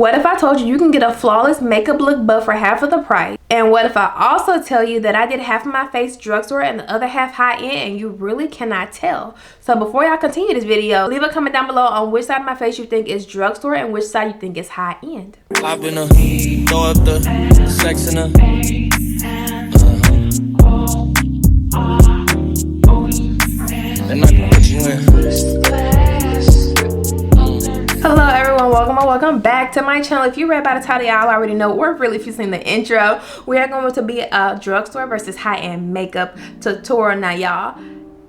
What if I told you you can get a flawless makeup look but for half of the price? And what if I also tell you that I did half of my face drugstore and the other half high-end and you really cannot tell? So before y'all continue this video, leave a comment down below on which side of my face you think is drugstore and which side you think is high-end. I've been throw up the sex in and I can put you in. Hello everyone, welcome back to my channel. If you read by the title, y'all already know, or really if you've seen the intro, we are going to be a drugstore versus high-end makeup tutorial. Now y'all,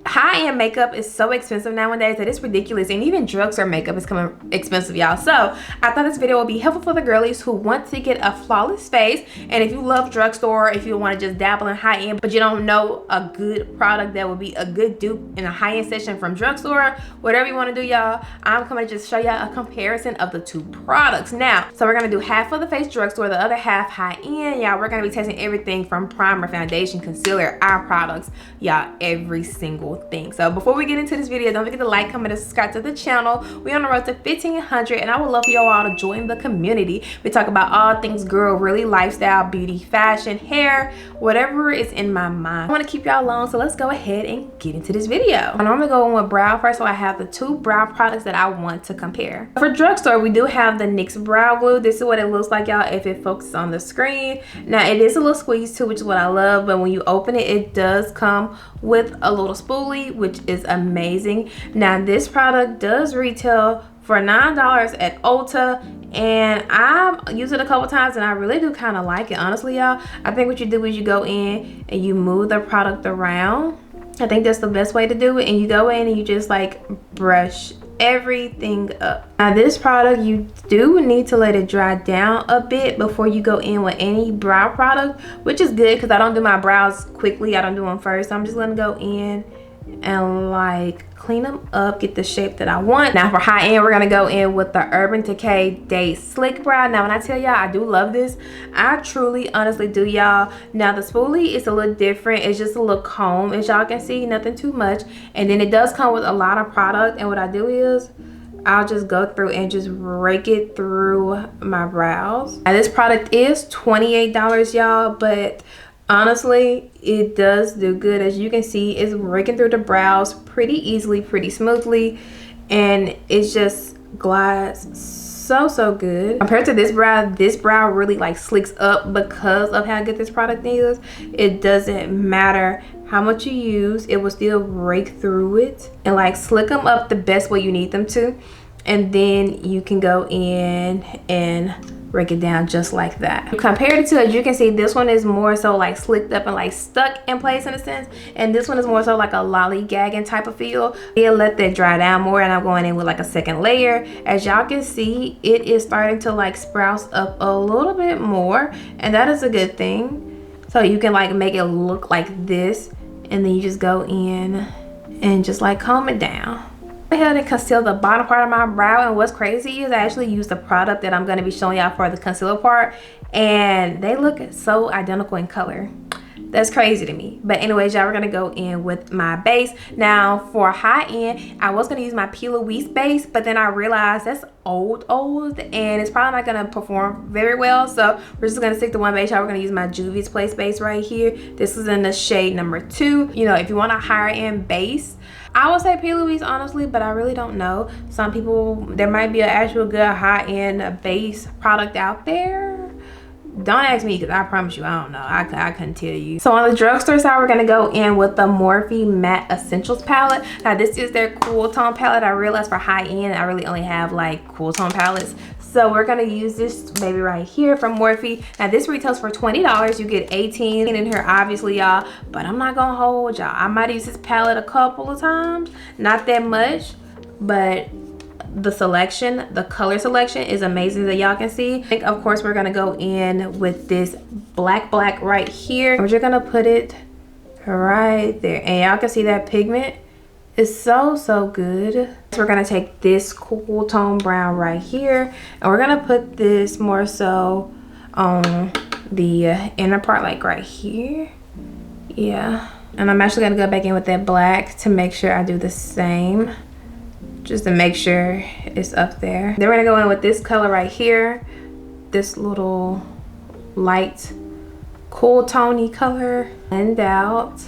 high-end makeup is so expensive nowadays that it's ridiculous, and even drugstore makeup is coming expensive, y'all. So I thought this video would be helpful for the girlies who want to get a flawless face. And if you love drugstore, if you want to just dabble in high-end but you don't know a good product that would be a good dupe in a high-end section from drugstore, whatever you want to do, y'all, I'm coming to just show y'all a comparison of the two products. Now, so we're going to do half of the face drugstore, the other half high-end. Y'all, we're going to be testing everything from primer, foundation, concealer, eye products, y'all, every single thing. So before we get into this video, don't forget to like, comment, and subscribe to the channel. We're on the road to 1,500 and I would love for y'all all to join the community. We talk about all things girl, really lifestyle, beauty, fashion, hair, whatever is in my mind. I want to keep y'all along, so let's go ahead and get into this video. I normally go in with brow first, so I have the two brow products that I want to compare. For drugstore, we do have the NYX brow glue. This is what it looks like, y'all, if it focuses on the screen. Now it is a little squeeze too, which is what I love, but when you open it, it does come with a little spoolie, which is amazing. Now this product does retail for $9 at Ulta, and I've used it a couple times and I really do kind of like it, honestly, y'all. I think what you do is you go in and you move the product around. I think that's the best way to do it, and you go in and you just like brush everything up. Now this product, you do need to let it dry down a bit before you go in with any brow product, which is good because I don't do my brows quickly. I don't do them first, so I'm just gonna go in and like clean them up, get the shape that I want. Now for high end, we're gonna go in with the Urban Decay Day Slick Brow. Now when I tell y'all I do love this, I truly honestly do, y'all. Now the spoolie is a little different. It's just a little comb, as y'all can see, nothing too much. And then it does come with a lot of product, and what I do is I'll just go through and just rake it through my brows. Now this product is $28, y'all, but honestly it does do good. As you can see, it's raking through the brows pretty easily, pretty smoothly, and it just glides so good. Compared to this brow really like slicks up because of how good this product is. It doesn't matter how much you use, it will still rake through it and like slick them up the best way you need them to, and then you can go in and break it down just like that. Compared to, as you can see, this one is more so like slicked up and like stuck in place in a sense, and this one is more so like a lollygagging type of feel. I'll let that dry down more, and I'm going in with like a second layer. As y'all can see, it is starting to like sprout up a little bit more, and that is a good thing. So you can like make it look like this, and then you just go in and just like comb it down. Go ahead and conceal the bottom part of my brow, and what's crazy is I actually use the product that I'm going to be showing y'all for the concealer part, and they look so identical in color. That's crazy to me. But anyways, y'all, we're gonna go in with my base. Now for high end, I was gonna use my P. Louise base, but then I realized that's old and it's probably not gonna perform very well, so we're just gonna stick to one base. Y'all, we're gonna use my Juvia's Place base right here. This is in the shade number 2. You know, if you want a higher end base, I would say P. Louise, honestly, but I really don't know. Some people, there might be an actual good high-end base product out there. Don't ask me, because I promise you I don't know. I couldn't tell you. So on the drugstore side, we're gonna go in with the Morphe Matte Essentials palette. Now this is their cool tone palette. I realized for high end I really only have like cool tone palettes, so we're gonna use this baby right here from Morphe. Now this retails for $20. You get 18 in here, obviously, y'all, but I'm not gonna hold y'all. I might use this palette a couple of times, not that much, but the selection, the color selection is amazing that y'all can see. Of course, we're gonna go in with this black right here. We're just gonna put it right there, and y'all can see that pigment is so good. So we're gonna take this cool tone brown right here, and we're gonna put this more so on the inner part, like right here. Yeah, and I'm actually gonna go back in with that black to make sure I do the same, just to make sure it's up there. Then we're gonna go in with this color right here this little light cool tony color. And out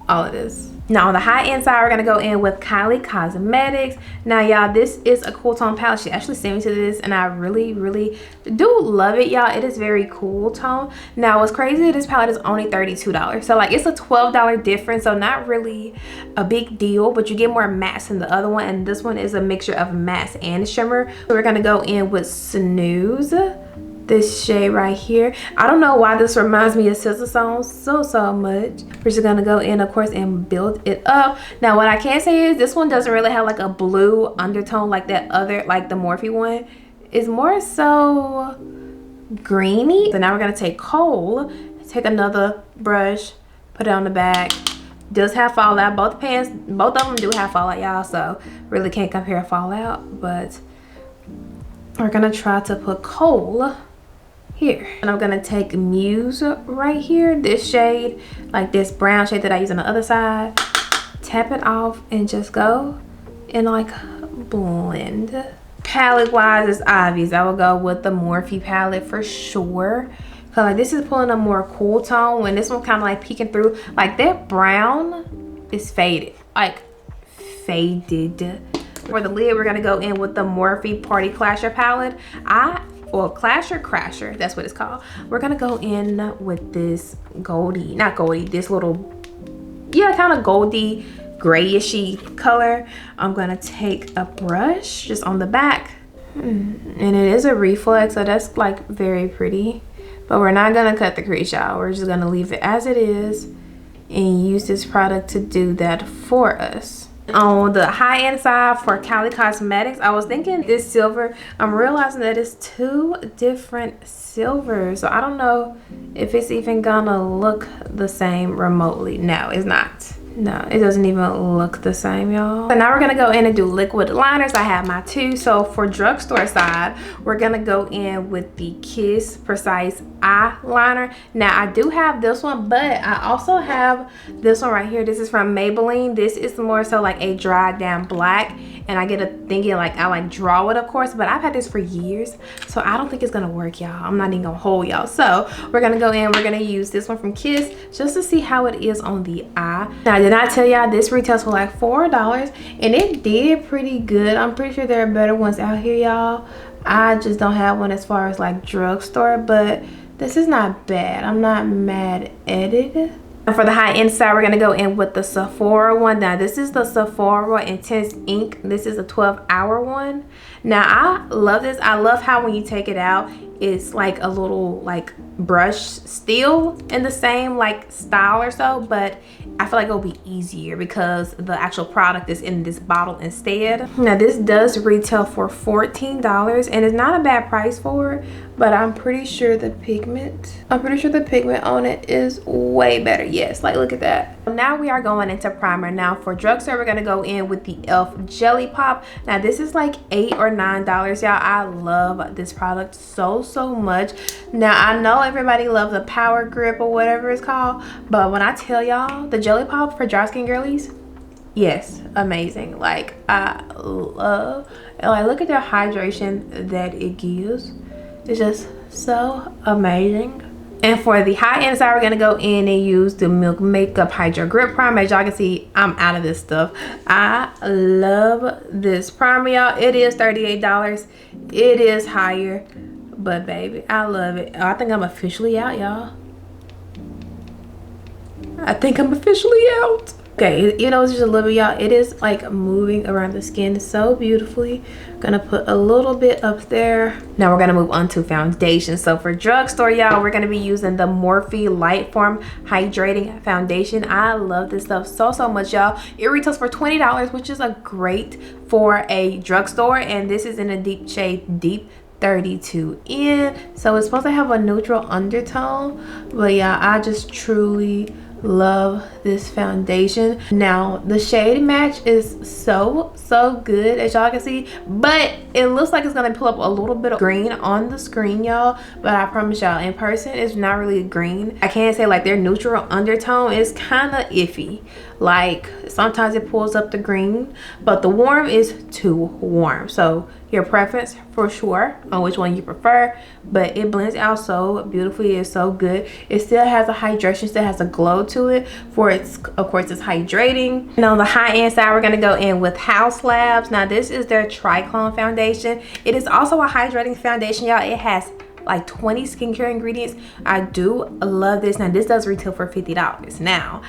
all of this. Now on the high end side, we're gonna go in with Kylie Cosmetics. Now y'all, this is a cool tone palette. She actually sent me to this and I really do love it, y'all. It is very cool tone. Now what's crazy, this palette is only $32. So like it's a $12 difference, so not really a big deal, but you get more mattes than the other one, and this one is a mixture of mattes and shimmer. So we're gonna go in with Snooze, this shade right here. I don't know why this reminds me of Sister Song so much. We're just gonna go in, of course, and build it up. Now what I can say is this one doesn't really have like a blue undertone like that other, like the Morphe one. It's more so greeny. So now we're gonna take Kohl, take another brush, put it on the back. Does have fallout. Both of them do have fallout, y'all, so really can't compare fallout, but we're gonna try to put Kohl here. And I'm gonna take Muse right here, this shade, like this brown shade that I use on the other side, tap it off and just go and like blend. Palette wise, it's obvious. I will go with the Morphe palette for sure, cause like this is pulling a more cool tone, when this one kind of like peeking through. Like that brown is faded, like faded. For the lid, we're gonna go in with the Morphe Party Clasher palette. Or Clasher Crasher, that's what it's called. We're gonna go in with this goldy, not goldy, this little, yeah, kind of goldy grayishy color. I'm gonna take a brush just on the back, and it is a reflex, so that's like very pretty, but we're not gonna cut the crease, y'all. We're just gonna leave it as it is and use this product to do that for us. On the high end side for Kylie Cosmetics, I was thinking this silver. I'm realizing that it's two different silvers, so I don't know if it's even gonna look the same remotely. No, it's not. No, it doesn't even look the same, y'all. So now we're gonna go in and do liquid liners. I have my two. So for drugstore side, we're gonna go in with the Kiss Precise Eyeliner. Now I do have this one, but I also have this one right here. This is from Maybelline. This is more so like a dried down black, and I get a thinking like I like draw it, of course, but I've had this for years, so I don't think it's gonna work, y'all. I'm not even gonna hold y'all. So we're gonna go in, we're gonna use this one from Kiss just to see how it is on the eye. Now did I tell y'all this retails for like $4, and it did pretty good. I'm pretty sure there are better ones out here, y'all. I just don't have one as far as like drugstore, but this is not bad. I'm not mad at it. And for the high end side, we're gonna go in with the Sephora one. Now this is the Sephora Intense Ink. This is a 12-hour one. Now I love this. I love how when you take it out, it's like a little like brush still in the same like style or so, but I feel like it'll be easier because the actual product is in this bottle instead. Now this does retail for $14, and it's not a bad price for it, but I'm pretty sure the pigment on it is way better. Yes, like look at that. Now we are going into primer. Now for drugstore, we're gonna go in with the e.l.f. Jelly Pop. Now this is like $8 or $9, y'all. I love this product so much. Now I know everybody loves the Power Grip or whatever it's called, but when I tell y'all the Jelly Pop for dry skin girlies, yes, amazing. Like I love, like look at the hydration that it gives. It's just so amazing. And for the high end side, we're gonna go in and use the Milk Makeup Hydro Grip Primer. As y'all can see, I'm out of this stuff. I love this primer, y'all. It is $38. It is higher, but baby, I love it. I think I'm officially out, y'all. I think I'm officially out. Okay, even though it's just a little bit, y'all, it is like moving around the skin so beautifully. Gonna put a little bit up there. Now we're gonna move on to foundation. So for drugstore, y'all, we're gonna be using the Morphe Lightform Hydrating Foundation. I love this stuff so much, y'all. It retails for $20, which is a great for a drugstore, and this is in a deep shade, Deep 32N. So it's supposed to have a neutral undertone, but yeah, I just truly love this foundation. Now the shade match is so good, as y'all can see, but it looks like it's gonna pull up a little bit of green on the screen, y'all, but I promise y'all in person it's not really green. I can't say like their neutral undertone is kind of iffy. Like sometimes it pulls up the green, but the warm is too warm, so your preference for sure on which one you prefer, but it blends out so beautifully. It's so good. It still has a hydration, still has a glow to it. For its, of course, it's hydrating. And on the high-end side, we're gonna go in with Haus Labs. Now this is their Triclone Foundation. It is also a hydrating foundation, y'all. It has like 20 skincare ingredients. I do love this. Now this does retail for $50. Now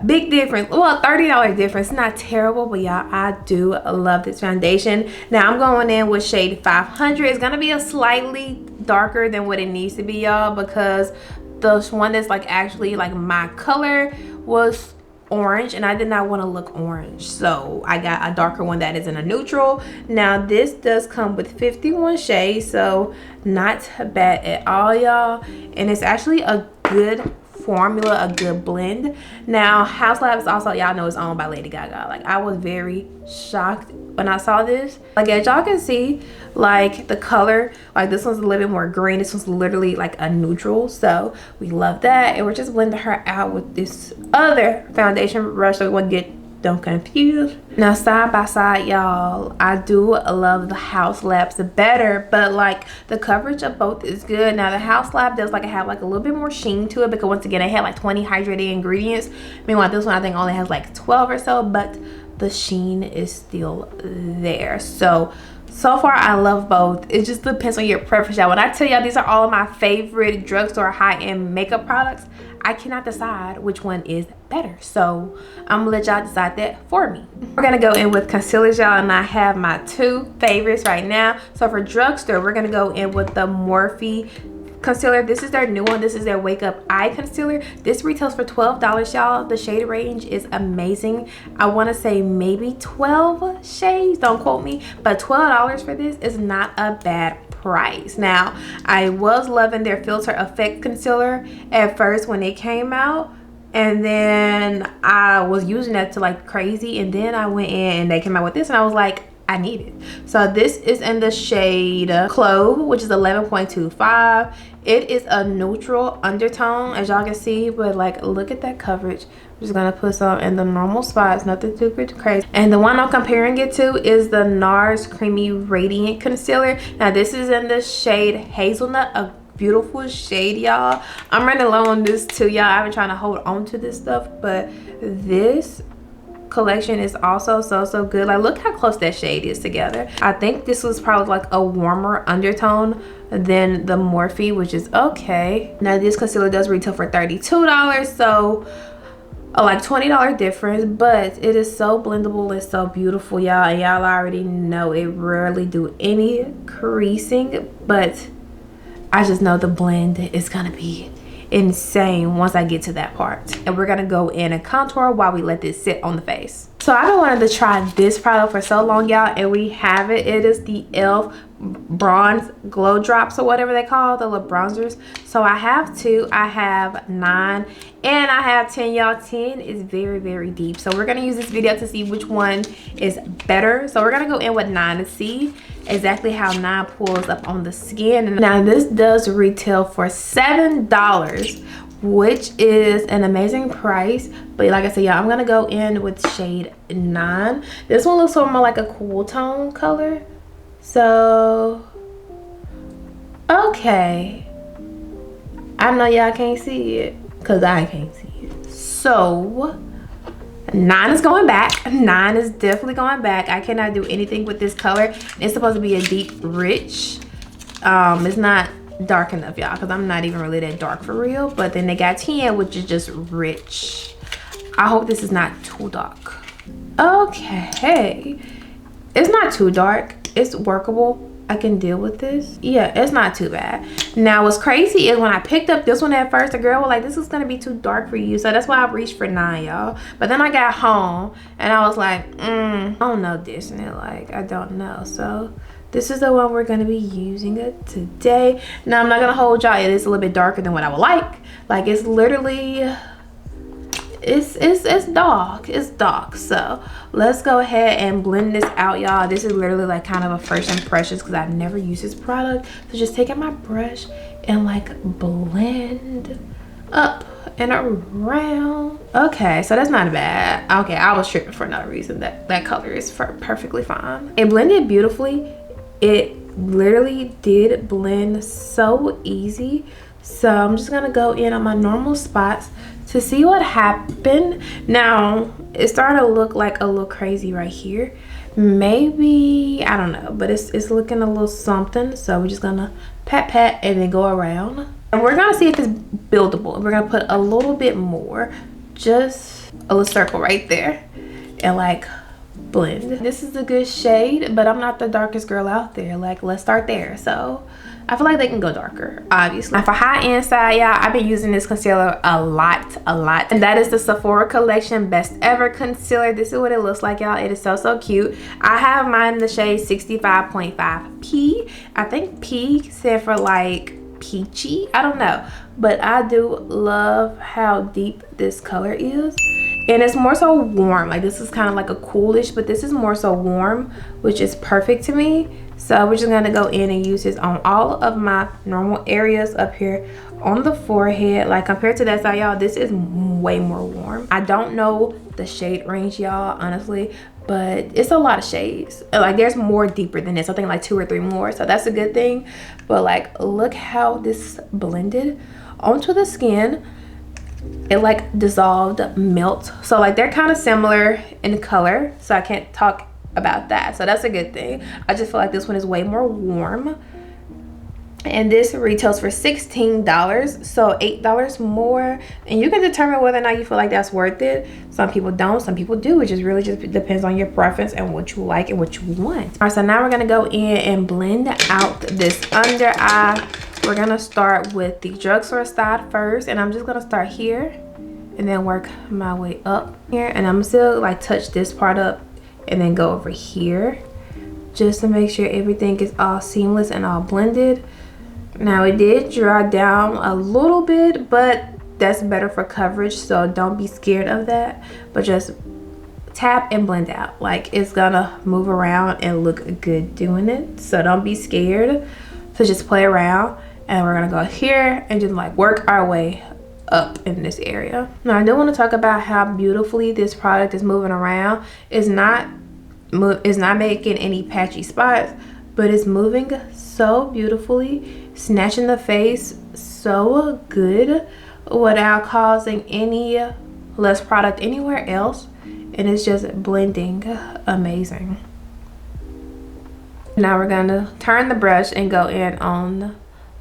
big difference, well, $30 difference, not terrible, but y'all, I do love this foundation. Now I'm going in with shade 500. It's gonna be a slightly darker than what it needs to be, y'all, because the one that's like actually like my color was orange and I did not want to look orange, so I got a darker one that is in a neutral. Now this does come with 51 shades, so not bad at all, y'all, and it's actually a good formula, a good blend. Now Haus Labs also, y'all know, is owned by Lady Gaga. Like, I was very shocked when I saw this. Like, as y'all can see, like the color, like this one's a little bit more green, this one's literally like a neutral, so we love that. And we're just blending her out with this other foundation brush so we won't get them confused. Now side by side, y'all, I do love the Haus Labs better, but like the coverage of both is good. Now the Haus Lab does like have like a little bit more sheen to it, because once again, it had like 20 hydrating ingredients. Meanwhile, this one I think only has like 12 or so, but the sheen is still there. So far I love both. It just depends on your preference, y'all. When I tell y'all these are all of my favorite drugstore high-end makeup products, I cannot decide which one is better, so I'm gonna let y'all decide that for me. We're gonna go in with concealers, y'all, and I have my two favorites right now. So for drugstore, we're gonna go in with the Morphe concealer. This is their new one. This is their Wakeup Eye Concealer. This retails for $12, y'all. The shade range is amazing. I want to say maybe 12 shades, don't quote me, but $12 for this is not a bad price. Now I was loving their Filter Effect concealer at first when it came out, and then I was using that to like crazy, and then I went in and they came out with this and I was like, I need it. So this is in the shade Clove, which is 11.25. It is a neutral undertone, as y'all can see, but like look at that coverage. I'm just gonna put some in the normal spots, nothing too crazy. And the one I'm comparing it to is the NARS Creamy Radiant Concealer. Now this is in the shade Hazelnut, a beautiful shade, y'all. I'm running low on this too, y'all. I've been trying to hold on to this stuff, but this collection is also so good. Like, look how close that shade is together. I think this was probably like a warmer undertone than the Morphe, which is okay. Now this concealer does retail for $32, so like $20 difference, but it is so blendable. It's so beautiful, y'all, and y'all already know it rarely do any creasing, but I just know the blend is gonna be insane once I get to that part. And we're gonna go in and contour while we let this sit on the face. So I've been wanting to try this product for so long, y'all, and we have it. It is the e.l.f. Bronze Glow Drops, or whatever they call the lip bronzers. So I have two, I have 9 and I have 10, y'all. 10 is very deep, so we're gonna use this video to see which one is better. So we're gonna go in with 9 to see exactly how 9 pulls up on the skin. Now this does retail for $7, which is an amazing price, but like I said, y'all, I'm gonna go in with shade 9. This one looks more like a cool tone color, so okay. I know y'all can't see it because I can't see it. So 9 is going back. 9 is definitely going back. I cannot do anything with this color. It's supposed to be a deep rich. It's not dark enough, y'all, because I'm not even really that dark for real. But then they got 10, which is just rich. I hope this is not too dark. Okay, it's not too dark. It's workable. I can deal with this. Yeah, it's not too bad. Now what's crazy is when I picked up this one at first, the girl was like, this is gonna be too dark for you, so that's why I reached for 9, y'all. But then I got home and I was like, I don't know, Disney, like I don't know. So this is the one we're gonna be using it today. Now I'm not gonna hold y'all, it is a little bit darker than what I would like. Like, it's literally, it's dark. It's dark. So let's go ahead and blend this out, y'all. This is literally like kind of a first impressions because I've never used this product. So just taking my brush and like blend up and around. Okay, so that's not bad. Okay, I was tripping for another reason. That color is perfectly fine. It blended beautifully. It literally did blend so easy. So I'm just gonna go in on my normal spots to see what happened. Now it's starting to look like a little crazy right here. Maybe, I don't know, but it's looking a little something. So we're just gonna pat and then go around, and we're gonna see if it's buildable. We're gonna put a little bit more, just a little circle right there, and like blend. This is a good shade, but I'm not the darkest girl out there. Like, let's start there. So I feel like they can go darker, obviously. Now for high-end side, y'all, I've been using this concealer a lot, and that is the Sephora Collection Best Ever Concealer. This is what it looks like, y'all. It is so cute. I have mine in the shade 65.5P. I think P said for like peachy, I don't know, but I do love how deep this color is. And it's more so warm. Like, this is kind of like a coolish, but this is more so warm, which is perfect to me. So we're just gonna go in and use this on all of my normal areas up here on the forehead. Like, compared to that side, y'all, this is way more warm. I don't know the shade range, y'all, honestly, but it's a lot of shades. Like, there's more deeper than this. I think like 2 or 3 more, so that's a good thing. But like, look how this blended onto the skin. It like dissolved, melt. So like, they're kind of similar in color, so I can't talk about that, so that's a good thing. I just feel like this one is way more warm, and this retails for $16, so $8 more, and you can determine whether or not you feel like that's worth it. Some people don't, some people do. It just really just depends on your preference and what you like and what you want. All right, so now we're gonna go in and blend out this under eye. We're gonna start with the drugstore side first, and I'm just gonna start here and then work my way up here, and I'm still like touch this part up and then go over here just to make sure everything is all seamless and all blended. Now it did dry down a little bit, but that's better for coverage, so don't be scared of that, but just tap and blend out. Like, it's gonna move around and look good doing it, so don't be scared. So just play around, and we're gonna go here and just like work our way up in this area. Now I do want to talk about how beautifully this product is moving around. It's not making any patchy spots, but it's moving so beautifully, snatching the face so good without causing any less product anywhere else, and it's just blending amazing. Now we're gonna turn the brush and go in on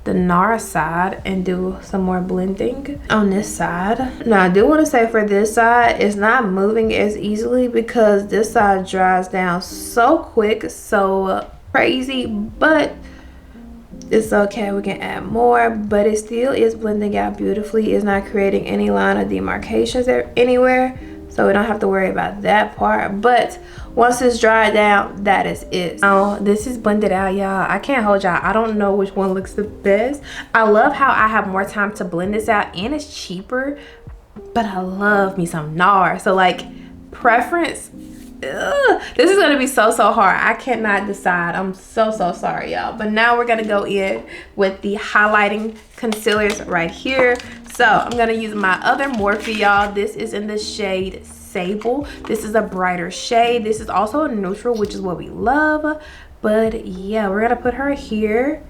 the NARS side and do some more blending on this side. Now I do want to say for this side, it's not moving as easily because this side dries down so quick, so crazy, but it's okay. We can add more, but it still is blending out beautifully. It's not creating any line of demarcations anywhere, so we don't have to worry about that part. But once it's dried down, that is it. Now this is blended out, y'all. I can't hold y'all. I don't know which one looks the best. I love how I have more time to blend this out, and it's cheaper, but I love me some NARS. So like, preference, this is gonna be so hard. I cannot decide. I'm so sorry, y'all. But now we're gonna go in with the highlighting concealers right here. So I'm gonna use my other Morphe, y'all. This is in the shade Sable. This is a brighter shade. This is also a neutral, which is what we love. But yeah, we're gonna put her here.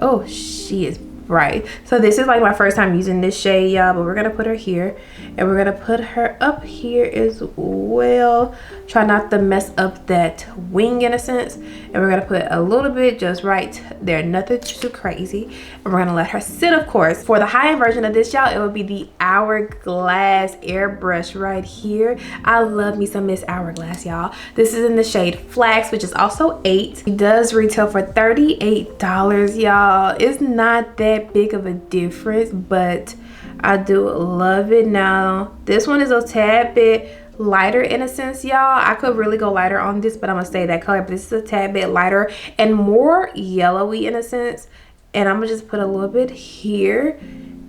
Oh, she is bright. So this is like my first time using this shade, y'all, but we're gonna put her here, and we're gonna put her up here as well. Try not to mess up that wing in a sense, and we're gonna put a little bit just right there, nothing too crazy, and we're gonna let her sit. Of course, for the high-end version of this, y'all, it would be the Hourglass airbrush right here. I love me some Miss Hourglass, y'all. This is in the shade Flax, which is also 8. It does retail for $38, y'all. It's not that big of a difference, but I do love it. Now this one is a tad bit lighter in a sense, y'all. I could really go lighter on this, but I'm gonna stay that color. But this is a tad bit lighter and more yellowy in a sense, and I'm gonna just put a little bit here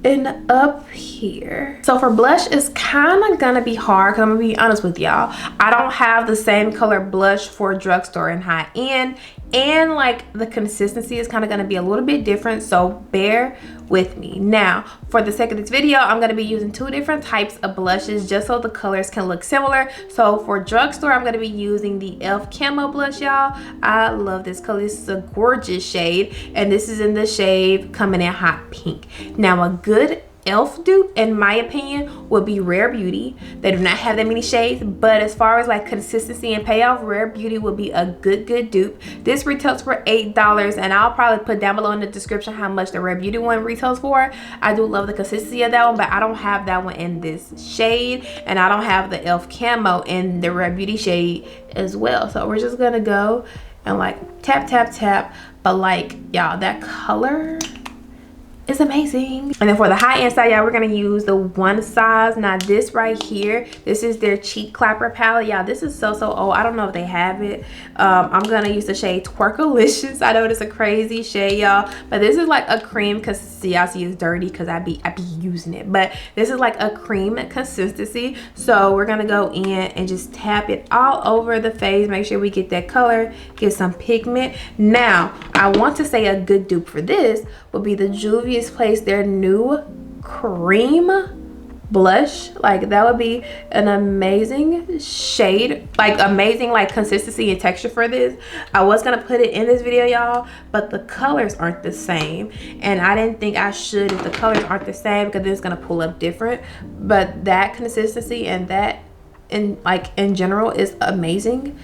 and up here. So for blush, it's kind of gonna be hard because I'm gonna be honest with y'all. I don't have the same color blush for drugstore and high-end, and like the consistency is kind of gonna be a little bit different, so bear with me. Now for the sake of this video, I'm gonna be using 2 different types of blushes just so the colors can look similar. So for drugstore, I'm gonna be using the e.l.f. Camo blush, y'all. I love this color. This is a gorgeous shade, and this is in the shade coming in hot pink. Now a good e.l.f. dupe, in my opinion, would be Rare Beauty. They do not have that many shades, but as far as like consistency and payoff, Rare Beauty would be a good dupe. This retails for $8, and I'll probably put down below in the description how much the Rare Beauty one retails for. I do love the consistency of that one, but I don't have that one in this shade, and I don't have the e.l.f. Camo in the Rare Beauty shade as well. So we're just gonna go and like tap tap tap, but like y'all, that color is amazing. And then for the high-end side, y'all, we're gonna use the one size. Now this right here, this is their cheek clapper palette, y'all. This is so old. I don't know if they have it. I'm gonna use the shade Twerkalicious. I know it's a crazy shade, y'all, but this is like a cream, because see, y'all see it's dirty because I be using it, but this is like a cream consistency. So we're gonna go in and just tap it all over the face, make sure we get that color, get some pigment. Now I want to say a good dupe for this would be the Juvia's Place, their new cream blush. Like that would be an amazing shade, like amazing like consistency and texture for this. I was gonna put it in this video, y'all, but the colors aren't the same, and I didn't think I should if the colors aren't the same, because it's gonna pull up different. But that consistency and that in general is amazing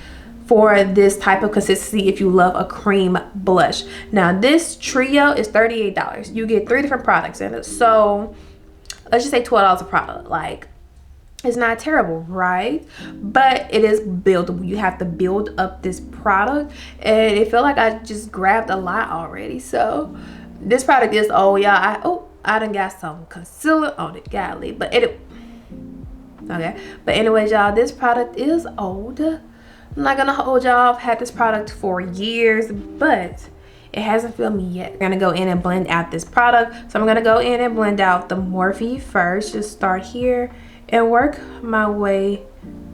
for this type of consistency if you love a cream blush. Now this trio is $38. You get 3 different products in it, so let's just say $12 a product. Like, it's not terrible, right? But it is buildable. You have to build up this product, and it felt like I just grabbed a lot already. So this product is old, y'all. I done got some concealer on it, golly, but okay. But anyways, y'all, this product is old. I'm not gonna hold y'all. I've had this product for years, but it hasn't filled me yet. I'm gonna go in and blend out this product. So I'm gonna go in and blend out the Morphe first. Just start here and work my way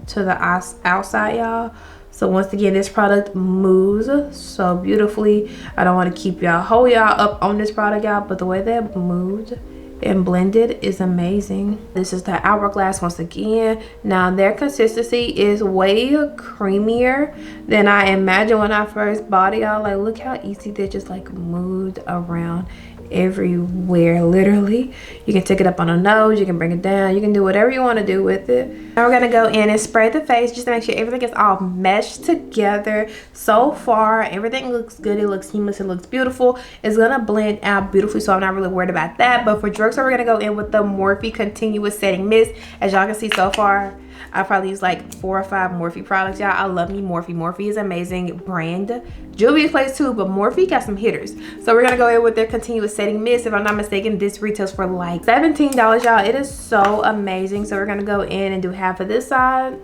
to the outside, y'all. So once again, this product moves so beautifully. I don't want to keep hold y'all up on this product, y'all, but the way that moved and blended is amazing. This is the Hourglass once again. Now their consistency is way creamier than I imagined when I first bought it, y'all. Like, look how easy they just like moved around everywhere. Literally, you can take it up on a nose, you can bring it down, you can do whatever you want to do with it. Now we're gonna go in and spray the face just to make sure everything is all meshed together. So far everything looks good, it looks seamless, it looks beautiful. It's gonna blend out beautifully, so I'm not really worried about that. But for drugstore, we're gonna go in with the Morphe Continuous Setting Mist. As y'all can see, so far I probably use like 4 or 5 Morphe products, y'all. I love me Morphe. Morphe is amazing brand. Juvia's Place too, but Morphe got some hitters. So we're gonna go in with their Continuous Setting Mist. If I'm not mistaken, this retails for like $17, y'all. It is so amazing. So we're gonna go in and do half of this side.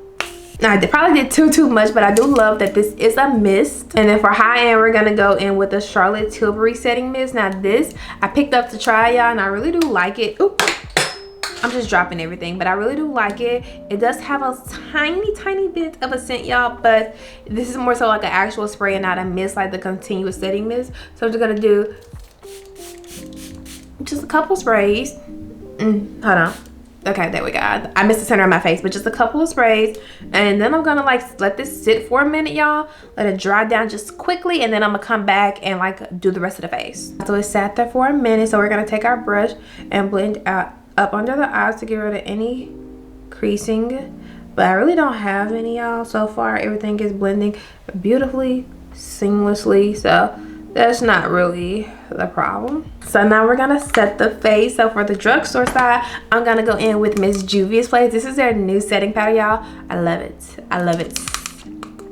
Now, I probably did too much, but I do love that this is a mist. And then for high end, we're gonna go in with the Charlotte Tilbury Setting Mist. Now this I picked up to try, y'all, and I really do like it. Ooh, I'm just dropping everything, but I really do like it. It does have a tiny bit of a scent, y'all, but this is more so like an actual spray and not a mist like the Continuous Setting Mist. So I'm just gonna do just a couple sprays. Hold on. Okay, there we go. I missed the center of my face, but just a couple of sprays, and then I'm gonna like let this sit for a minute, y'all. Let it dry down just quickly, and then I'm gonna come back and like do the rest of the face. So it sat there for a minute, so we're gonna take our brush and blend out up under the eyes to get rid of any creasing, but I really don't have any, y'all. So far everything is blending beautifully, seamlessly, so that's not really the problem. So now we're gonna set the face. So for the drugstore side, I'm gonna go in with Miss Juvia's Place. This is their new setting powder, y'all. I love it. I love it.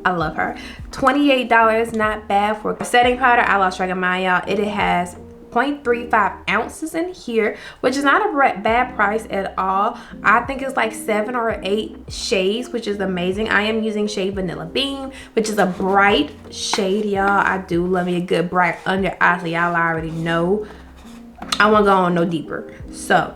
I love her. $28, not bad for a setting powder. I lost track of mine, y'all. It has 0.35 ounces in here, which is not a bad price at all. I think it's like 7 or 8 shades, which is amazing. I am using shade Vanilla Bean, which is a bright shade, y'all. I do love me a good bright under eye, so y'all already know I won't go on no deeper. So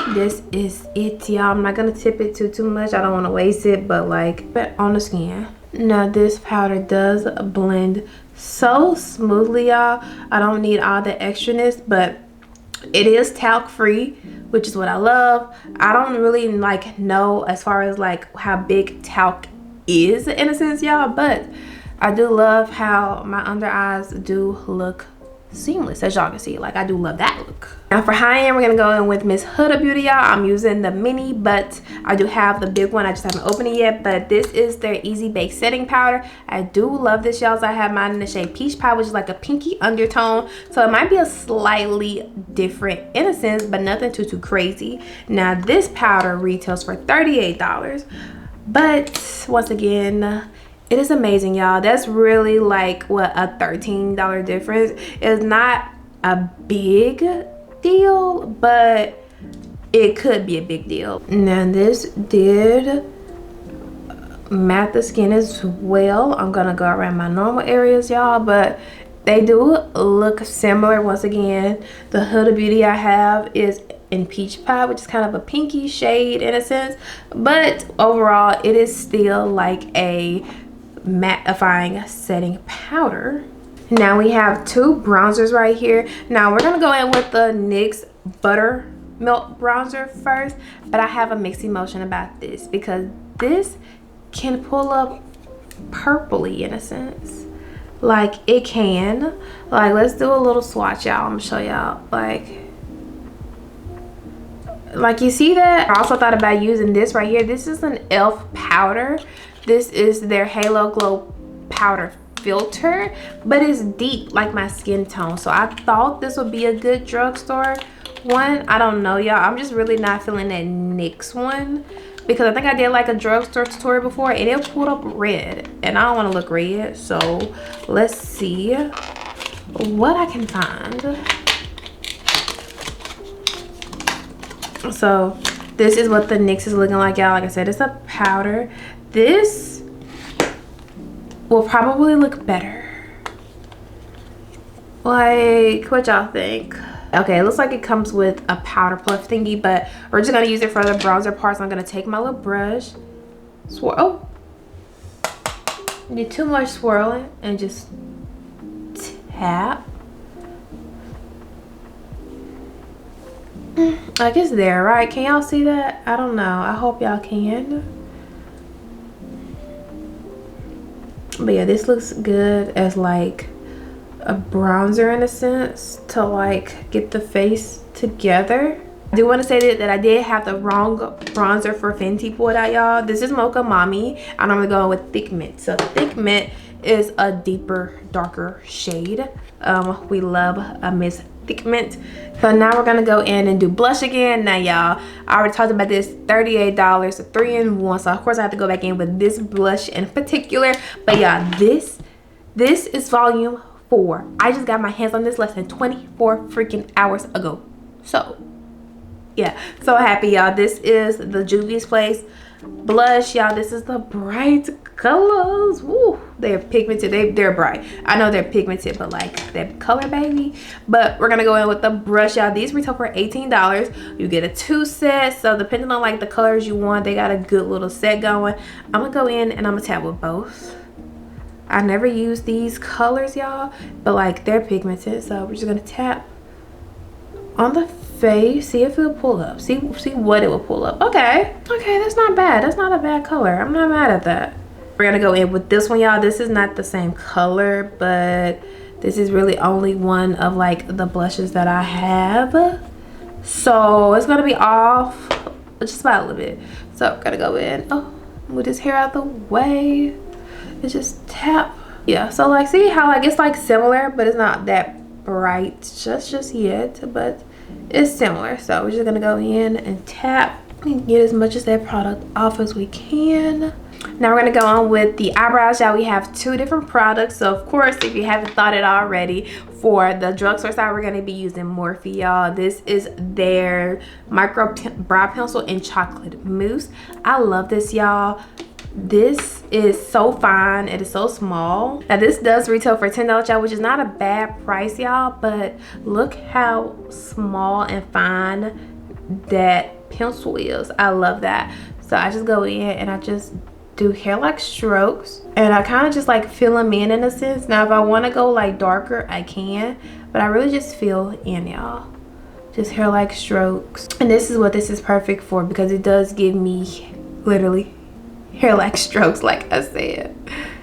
this is it, y'all. I'm not gonna tip it too much. I don't want to waste it, but like on the skin. Now this powder does blend so smoothly, y'all. I don't need all the extraness, but it is talc free, which is what I love. I don't really like know as far as like how big talc is in a sense, y'all, but I do love how my under eyes do look seamless, as y'all can see. Like, I do love that look. Now for high-end, we're gonna go in with Miss Huda Beauty, y'all. I'm using the mini, but I do have the big one. I just haven't opened it yet, but this is their Easy Bake Setting Powder. I do love this, y'all. So I have mine in the shade Peach Pie, which is like a pinky undertone, so it might be a slightly different in a sense, but nothing too crazy. Now this powder retails for $38, but once again, it is amazing, y'all. That's really like what, a $13 difference. It's not a big deal, but it could be a big deal. Now this did matte the skin as well. I'm gonna go around my normal areas, y'all, but they do look similar. Once again, the Huda Beauty I have is in Peach Pie, which is kind of a pinky shade in a sense, but overall it is still like a mattifying setting powder. Now we have two bronzers right here. Now we're gonna go in with the NYX Buttermilk bronzer first, but I have a mixed emotion about this because this can pull up purpley in a sense. Like, it can. Like, let's do a little swatch, y'all. I'm gonna show y'all. Like you see that? I also thought about using this right here. This is an e.l.f. powder. This is their Halo Glow powder filter, but it's deep like my skin tone, so I thought this would be a good drugstore one. I don't know, y'all. I'm just really not feeling that NYX one because I think I did like a drugstore tutorial before and it pulled up red, and I don't want to look red. So let's see what I can find. So this is what the NYX is looking like, y'all. Like I said, it's a powder. This will probably look better. Like, what y'all think? Okay, it looks like it comes with a powder puff thingy, but we're just gonna use it for the bronzer parts. I'm gonna take my little brush, swirl. Oh, need too much swirling and just tap. Like, it's there, right? Can y'all see that? I don't know. I hope y'all can. But yeah, this looks good as like a bronzer in a sense to like get the face together. I do want to say that I did have the wrong bronzer for Fenty pulled out, y'all. This is Mocha Mommy. I'm gonna go with Thick Mint. So Thick Mint is a deeper, darker shade. We love a Miss Thick Mint. So now we're gonna go in and do blush again. Now, y'all, I already talked about this. $38, 3-in-1. So of course I have to go back in with this blush in particular. But yeah, this is volume 4. I just got my hands on this less than 24 freaking hours ago. So yeah, so happy, y'all. This is the Juvia's Place blush, y'all. This is the bright colors. Woo, they're pigmented. They're bright. I know they're pigmented, but like that color, baby. But we're gonna go in with the brush, y'all. These retail for $18. You get a 2 set, so depending on like the colors you want, they got a good little set going. I'm gonna go in and I'm gonna tap with both. I never use these colors, y'all, but like they're pigmented, so we're just gonna tap on the face, see if it'll pull up, see what it will pull up. Okay, that's not bad. That's not a bad color. I'm not mad at that. We're gonna go in with this one, y'all. This is not the same color, but this is really only one of like the blushes that I have, so it's gonna be off just about a little bit. So I'm gonna go in, move this hair out the way and just tap. Yeah, so like, see how like it's like similar, but it's not that bright just yet, but it's similar. So we're just gonna go in and tap and get as much of that product off as we can. Now we're going to go on with the eyebrows, y'all. We have two different products. So of course, if you haven't thought it already, for the drugstore side, we're going to be using Morphe, y'all. This is their micro brow pencil in chocolate mousse. I love this, y'all. This is so fine. It is so small. Now this does retail for $10, y'all, which is not a bad price, y'all, but look how small and fine that pencil is. I love that. So I just go in and I just do hair-like strokes, and I kind of just like fill them in a sense. Now if I want to go like darker, I can, but I really just fill in, y'all. Just hair-like strokes. And this is what this is perfect for, because it does give me literally hair-like strokes, like I said.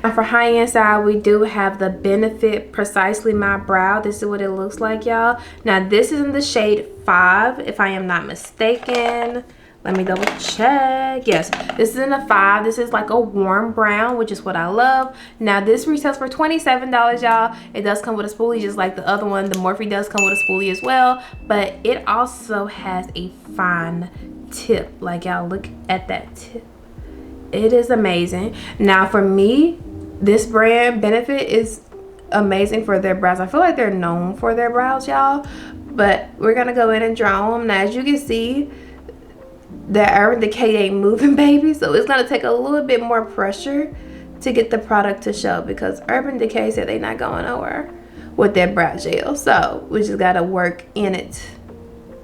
And for high-end side, we do have the Benefit Precisely My Brow. This is what it looks like, y'all. Now this is in the shade 5, if I am not mistaken. Let me double check. Yes, this is in a 5. This is like a warm brown, which is what I love. Now this retails for $27, y'all. It does come with a spoolie, just like the other one. The Morphe does come with a spoolie as well, but it also has a fine tip. Like, y'all, look at that tip. It is amazing. Now for me, this brand Benefit is amazing for their brows. I feel like they're known for their brows, y'all, but we're gonna go in and draw them. Now as you can see, the Urban Decay ain't moving, baby, so it's gonna take a little bit more pressure to get the product to show, because Urban Decay said they not going nowhere with that brow gel. So we just gotta work in it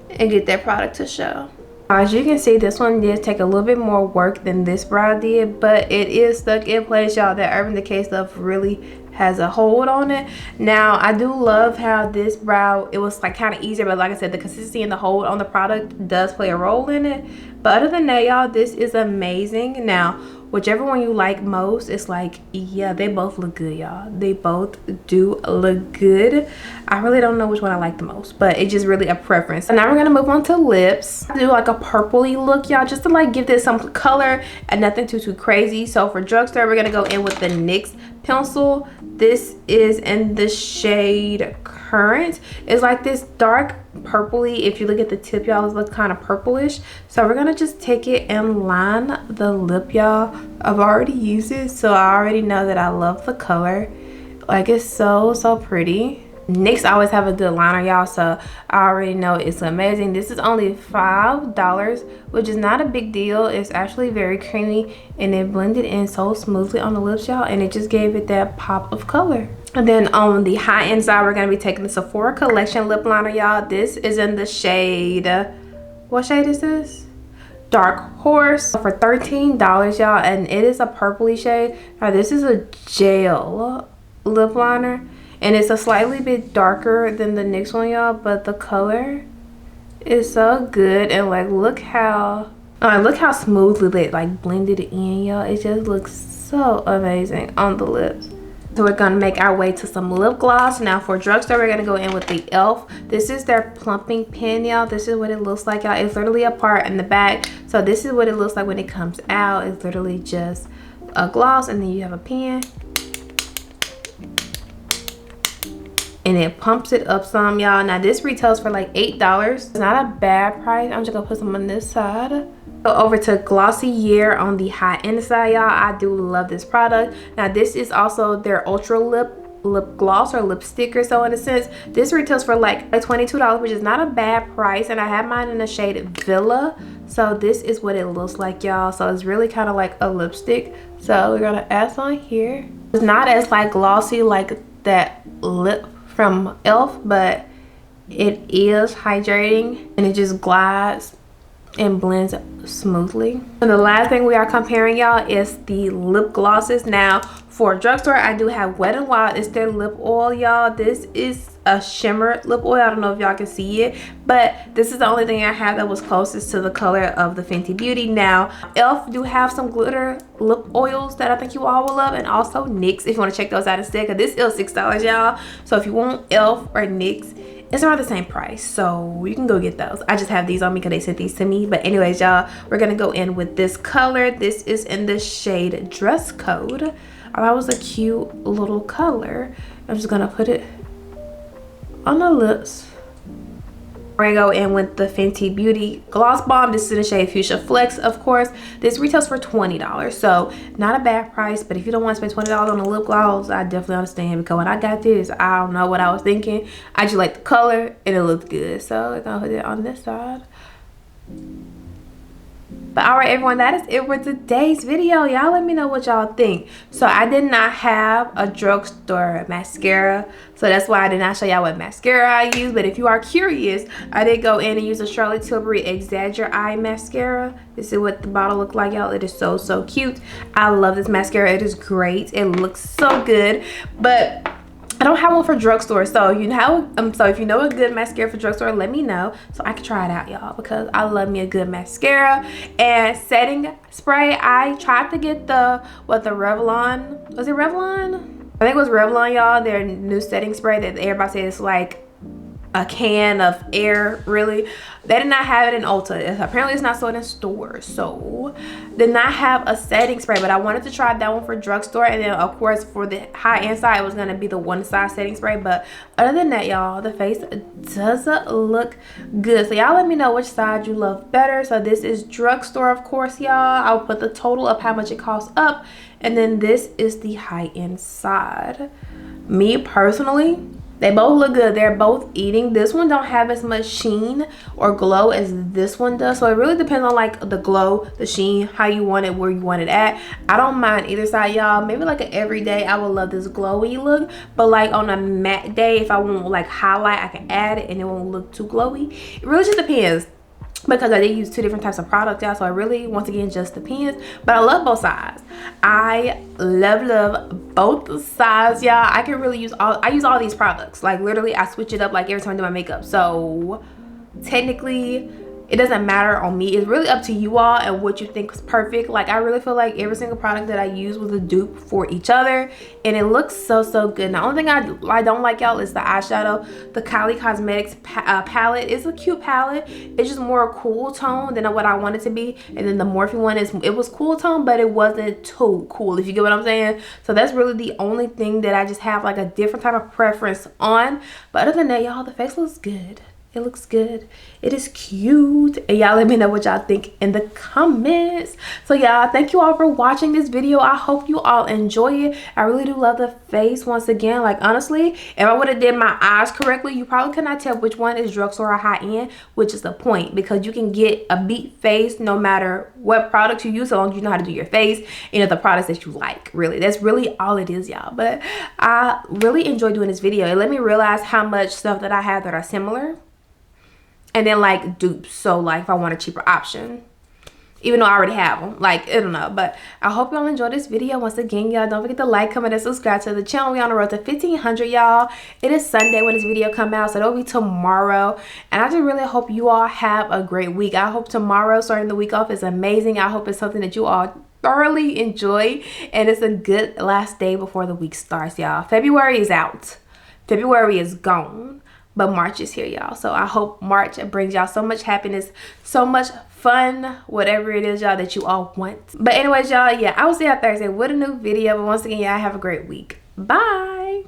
and get that product to show. As you can see, this one did take a little bit more work than this brow did, but it is stuck in place, y'all. That Urban Decay stuff really has a hold on it. Now I do love how this brow, it was like kind of easier, but like I said, the consistency and the hold on the product does play a role in it. But other than that, y'all, this is amazing. Now whichever one you like most, it's like, yeah, they both look good, y'all. They both do look good. I really don't know which one I like the most, but it's just really a preference. So now we're gonna move on to lips. I do like a purpley look, y'all, just to like give this some color and nothing too crazy. So for drugstore, we're gonna go in with the NYX pencil. This is in the shade Current. It's like this dark purpley. If you look at the tip, y'all, it looks kind of purplish. So we're gonna just take it and line the lip, y'all. I've already used it, so I already know that I love the color. Like, it's so pretty. NYX always have a good liner, y'all, so I already know it's amazing. This is only $5, which is not a big deal. It's actually very creamy, and it blended in so smoothly on the lips, y'all, and it just gave it that pop of color. And then on the high-end side, we're going to be taking the Sephora Collection lip liner, y'all. This is in the shade, what shade is this? Dark Horse, for $13, y'all, and it is a purpley shade. Now this is a gel lip liner, and it's a slightly bit darker than the NYX one, y'all, but the color is so good. And like, look how smoothly it like blended in, y'all. It just looks so amazing on the lips. So we're gonna make our way to some lip gloss. Now for drugstore, we're gonna go in with the e.l.f. This is their plumping pen, y'all. This is what it looks like, y'all. It's literally a part in the back. So this is what it looks like when it comes out. It's literally just a gloss, and then you have a pen, and it pumps it up some, y'all. Now this retails for like $8. It's not a bad price. I'm just gonna put some on this side. Go over to Glossier on the high end side, y'all. I do love this product. Now this is also their ultra lip gloss or lipstick or so in a sense. This retails for like $22, which is not a bad price, and I have mine in the shade Villa. So this is what it looks like, y'all. So it's really kind of like a lipstick. So we're gonna add some here. It's not as like glossy like that lip from e.l.f., but it is hydrating, and it just glides and blends smoothly. And the last thing we are comparing, y'all, is the lip glosses. Now for drugstore, I do have Wet n Wild. It's their lip oil, y'all. This is a shimmer lip oil. I don't know if y'all can see it, but this is the only thing I have that was closest to the color of the Fenty Beauty. Now e.l.f. do have some glitter lip oils that I think you all will love, and also NYX if you want to check those out instead, because this is $6, y'all. So if you want e.l.f. or NYX, it's around the same price, so you can go get those. I just have these on me because they sent these to me. But anyways, y'all, we're gonna go in with this color. This is in the shade Dress Code. Oh, that was a cute little color. I'm just gonna put it on the lips. We're gonna go in with the Fenty Beauty Gloss Bomb. This is in the shade Fuchsia Flex, of course. This retails for $20, so not a bad price. But if you don't want to spend $20 on a lip gloss, I definitely understand, because when I got this, I don't know what I was thinking. I just like the color and it looked good, so we're gonna put it on this side. But alright everyone, that is it for today's video. Y'all let me know what y'all think. So I did not have a drugstore mascara, so that's why I did not show y'all what mascara I use. But if you are curious, I did go in and use a Charlotte Tilbury Exagger Eye mascara. This is what the bottle looked like, y'all. It is so cute. I love this mascara. It is great. It looks so good. But I don't have one for drugstore, so you know, so if you know a good mascara for drugstore, let me know so I can try it out, y'all, because I love me a good mascara. And setting spray, I tried to get the Revlon, was it Revlon? I think it was Revlon, y'all, their new setting spray that everybody says is like a can of air, really. They did not have it in Ulta. Apparently it's not sold in stores, so did not have a setting spray. But I wanted to try that one for drugstore, and then of course for the high-end side it was going to be the one size setting spray. But other than that, y'all, the face doesn't look good. So y'all let me know which side you love better. So this is drugstore, of course, y'all. I'll put the total of how much it costs up, and then this is the high-end side. Me personally, they both look good. They're both eating. This one don't have as much sheen or glow as this one does. So it really depends on like the glow, the sheen, how you want it, where you want it at. I don't mind either side, y'all. Maybe like an everyday, I would love this glowy look. But like on a matte day, if I want like highlight, I can add it and it won't look too glowy. It really just depends, because I did use two different types of products, y'all, so it really, once again, just depends. But I love both sides. I love both sides, y'all. I can really use I use all these products. Like literally I switch it up like every time I do my makeup. So technically it doesn't matter on me. It's really up to you all and what you think is perfect. Like I really feel like every single product that I use was a dupe for each other, and it looks so good. The only thing I don't like, y'all, is the eyeshadow. The Kylie Cosmetics palette is a cute palette. It's just more a cool tone than what I want it to be. And then the Morphe one it was cool tone, but it wasn't too cool, if you get what I'm saying. So that's really the only thing that I just have like a different type of preference on. But other than that, y'all, the face looks good. It looks good. It is cute. And y'all let me know what y'all think in the comments. So y'all, thank you all for watching this video. I hope you all enjoy it. I really do love the face. Once again, like honestly, if I would have did my eyes correctly, you probably could not tell which one is drugstore or high-end, which is the point, because you can get a beat face no matter what products you use, so long as you know how to do your face, you know, the products that you like. Really, that's really all it is, y'all. But I really enjoy doing this video. It let me realize how much stuff that I have that are similar, and then like dupes. So like if I want a cheaper option, even though I already have them, like I don't know. But I hope y'all enjoyed this video. Once again, y'all, don't forget to like, comment, and subscribe to the channel. We on the road to 1,500, y'all. It is Sunday when this video come out, so it'll be tomorrow. And I just really hope you all have a great week. I hope tomorrow, starting the week off, is amazing. I hope it's something that you all thoroughly enjoy, and it's a good last day before the week starts, y'all. February is out. February is gone. But March is here, y'all. So I hope March brings y'all so much happiness, so much fun, whatever it is, y'all, that you all want. But anyways, y'all, yeah, I will see y'all Thursday with a new video. But once again, y'all have a great week. Bye.